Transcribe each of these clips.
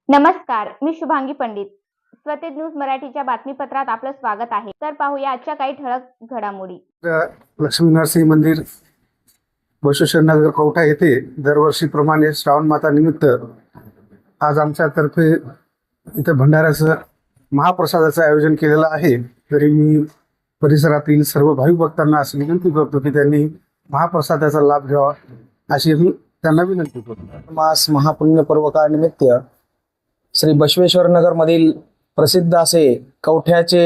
नमस्कार, मी शुभांगी पंडित. स्वतेज न्यूज मराठीच्या बातमीपत्रात आपलं स्वागत आहे. तर पाहूया आजच्या काही ठळक घडामोडी. लक्ष्मी नरसिंह मंदिर बसवेश्वरनगर कवठा येथे दरवर्षीप्रमाणे श्रावण माता निमित्त आज आमच्यातर्फे इथे भंडाऱ्याचं महाप्रसादाचं आयोजन केलेलं आहे. तरी मी परिसरातील सर्व भाविक भक्तांना अशी विनंती करतो की त्यांनी महाप्रसादाचा लाभ घ्यावा अशी मी त्यांना विनंती करतो. मास महापुण्य पर्व काळानिमित्त श्री बसवेश्वर नगर मधील प्रसिद्ध असे कवठ्याचे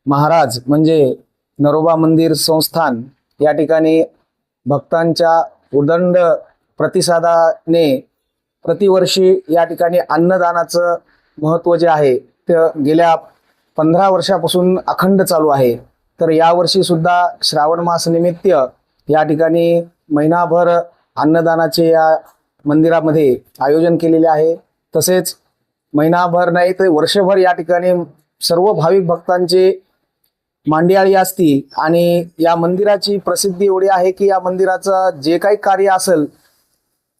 महाराज म्हणजे नरोबा मंदिर संस्थान या ठिकाणी भक्तांच्या उदंड प्रतिसादाने प्रतिवर्षी या ठिकाणी अन्नदानाचं महत्त्व जे आहे ते गेल्या 15 वर्षापासून अखंड चालू आहे. तर यावर्षी सुद्धा श्रावण मास निमित्त या ठिकाणी महिनाभर अन्नदानाचे या मंदिरामध्ये आयोजन केलेले आहे. तसेच महिनाभर नाही तर वर्षभर या ठिकाणी सर्व भाविक भक्तांची मांडियाळी असती आणि या मंदिराची प्रसिद्धी एवढी आहे की या मंदिराचं जे काही कार्य असेल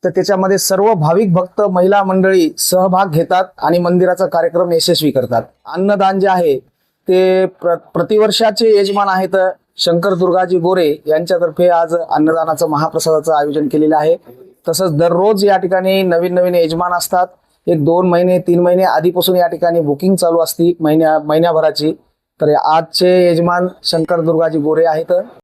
तर त्याच्यामध्ये सर्व भाविक भक्त महिला मंडळी सहभाग घेतात आणि मंदिराचा कार्यक्रम यशस्वी करतात. अन्नदान जे आहे ते प्रतिवर्षाचे यजमान आहेत शंकर दुर्गाजी गोरे यांच्यातर्फे आज अन्नदानाचं महाप्रसादाचं आयोजन केलेलं आहे. तसंच दररोज या ठिकाणी नवीन नवीन यजमान असतात. 1-2 महिने 3 महिने आधीपासून या ठिकाणी बुकिंग चालू असती महिन्याभराची. तर आजचे यजमान शंकर दुर्गाजी गोरे आहेत.